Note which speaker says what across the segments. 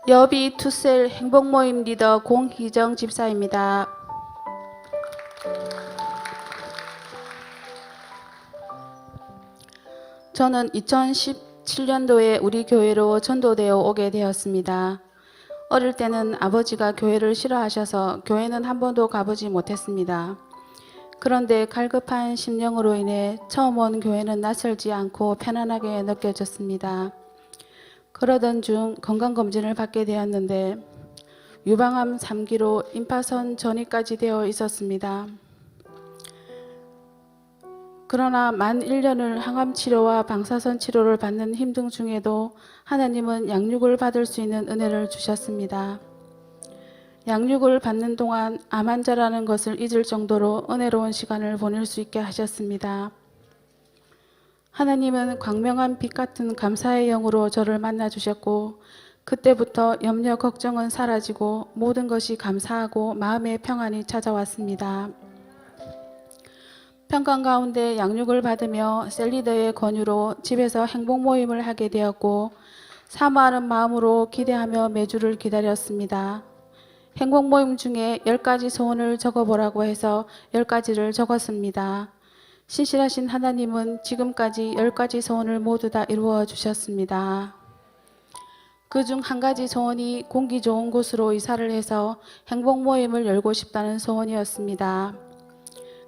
Speaker 1: 여비 투셀 행복모임 리더 공희정 집사입니다. 저는 2017년도에 우리 교회로 전도되어 오게 되었습니다. 어릴 때는 아버지가 교회를 싫어하셔서 교회는 한 번도 가보지 못했습니다. 그런데 갈급한 심령으로 인해 처음 온 교회는 낯설지 않고 편안하게 느껴졌습니다. 그러던 중 건강검진을 받게 되었는데 유방암 3기로 임파선 전이까지 되어 있었습니다. 그러나 만 1년을 항암 치료와 방사선 치료를 받는 힘든 중에도 하나님은 양육을 받을 수 있는 은혜를 주셨습니다. 양육을 받는 동안 암 환자라는 것을 잊을 정도로 은혜로운 시간을 보낼 수 있게 하셨습니다. 하나님은 광명한 빛 같은 감사의 영으로 저를 만나주셨고 그때부터 염려 걱정은 사라지고 모든 것이 감사하고 마음의 평안이 찾아왔습니다. 평강 가운데 양육을 받으며 셀리더의 권유로 집에서 행복 모임을 하게 되었고 사모하는 마음으로 기대하며 매주를 기다렸습니다. 행복 모임 중에 10가지 소원을 적어보라고 해서 10가지를 적었습니다. 신실하신 하나님은 지금까지 10가지 소원을 모두 다 이루어 주셨습니다. 그중 한 가지 소원이 공기 좋은 곳으로 이사를 해서 행복 모임을 열고 싶다는 소원이었습니다.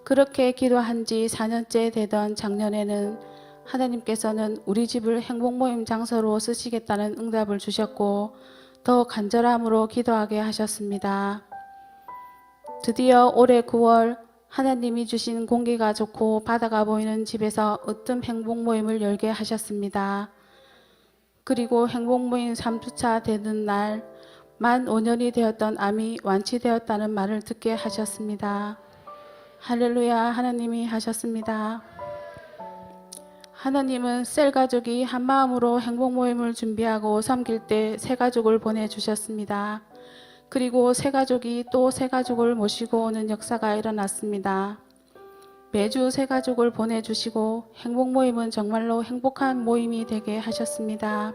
Speaker 1: 그렇게 기도한 지 4년째 되던 작년에는 하나님께서는 우리 집을 행복 모임 장소로 쓰시겠다는 응답을 주셨고 더 간절함으로 기도하게 하셨습니다. 드디어 올해 9월 하나님이 주신 공기가 좋고 바다가 보이는 집에서 으뜸 행복 모임을 열게 하셨습니다. 그리고 행복 모임 3주차 되는 날 만 5년이 되었던 암이 완치되었다는 말을 듣게 하셨습니다. 할렐루야, 하나님이 하셨습니다. 하나님은 셀 가족이 한 마음으로 행복 모임을 준비하고 섬길 때 새 가족을 보내주셨습니다. 그리고 새 가족이 또 새 가족을 모시고 오는 역사가 일어났습니다. 매주 새 가족을 보내주시고 행복 모임은 정말로 행복한 모임이 되게 하셨습니다.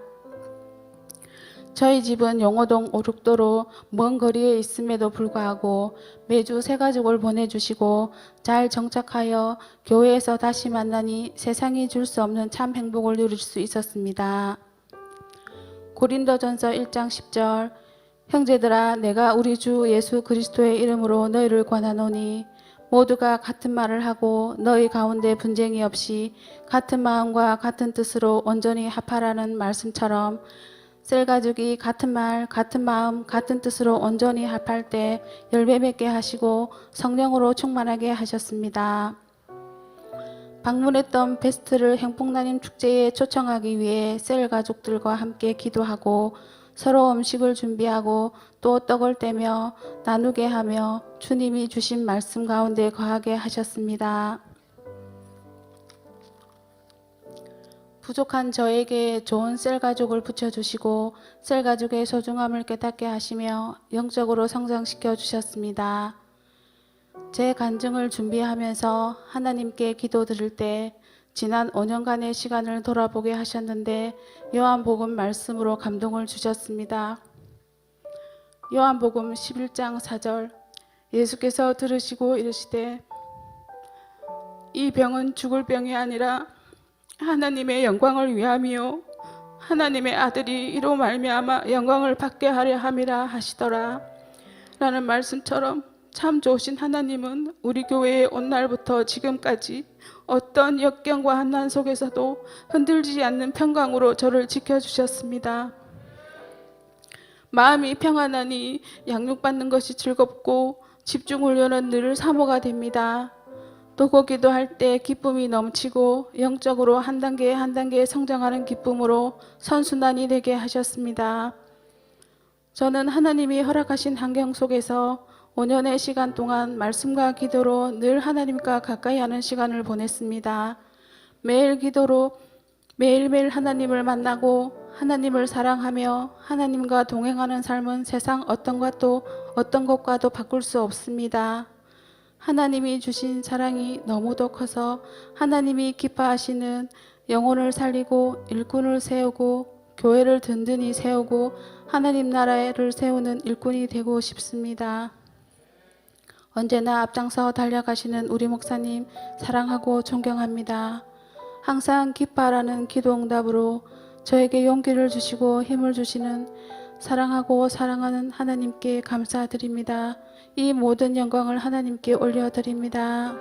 Speaker 1: 저희 집은 용호동 5, 6도로 먼 거리에 있음에도 불구하고 매주 새 가족을 보내주시고 잘 정착하여 교회에서 다시 만나니 세상이 줄 수 없는 참 행복을 누릴 수 있었습니다. 고린도전서 1장 10절 형제들아 내가 우리 주 예수 그리스도의 이름으로 너희를 권하노니 모두가 같은 말을 하고 너희 가운데 분쟁이 없이 같은 마음과 같은 뜻으로 온전히 합하라는 말씀처럼 셀 가족이 같은 말, 같은 마음, 같은 뜻으로 온전히 합할 때 열매 맺게 하시고 성령으로 충만하게 하셨습니다. 방문했던 베스트를 행복나님 축제에 초청하기 위해 셀 가족들과 함께 기도하고 서로 음식을 준비하고 또 떡을 떼며 나누게 하며 주님이 주신 말씀 가운데 거하게 하셨습니다. 부족한 저에게 좋은 셀 가족을 붙여주시고 셀 가족의 소중함을 깨닫게 하시며 영적으로 성장시켜 주셨습니다. 제 간증을 준비하면서 하나님께 기도드릴 때 지난 5년간의 시간을 돌아보게 하셨는데 요한복음 말씀으로 감동을 주셨습니다. 요한복음 11장 4절 예수께서 들으시고 이르시되 이 병은 죽을 병이 아니라 하나님의 영광을 위함이요 하나님의 아들이 이로 말미암아 영광을 받게 하려 함이라 하시더라 라는 말씀처럼 참 좋으신 하나님은 우리 교회에 온 날부터 지금까지 어떤 역경과 환난 속에서도 흔들리지 않는 평강으로 저를 지켜주셨습니다. 마음이 평안하니 양육받는 것이 즐겁고 집중훈련은 늘 사모가 됩니다. 도고 기도할 때 기쁨이 넘치고 영적으로 한 단계 한 단계 성장하는 기쁨으로 선순환이 되게 하셨습니다. 저는 하나님이 허락하신 환경 속에서 5년의 시간 동안 말씀과 기도로 늘 하나님과 가까이 하는 시간을 보냈습니다. 매일 기도로 매일매일 하나님을 만나고 하나님을 사랑하며 하나님과 동행하는 삶은 세상 어떤 것과도 바꿀 수 없습니다. 하나님이 주신 사랑이 너무도 커서 하나님이 기뻐하시는 영혼을 살리고 일꾼을 세우고 교회를 든든히 세우고 하나님 나라를 세우는 일꾼이 되고 싶습니다. 언제나 앞장서 달려가시는 우리 목사님 사랑하고 존경합니다. 항상 기뻐하라는 기도 응답으로 저에게 용기를 주시고 힘을 주시는 사랑하고 사랑하는 하나님께 감사드립니다. 이 모든 영광을 하나님께 올려드립니다.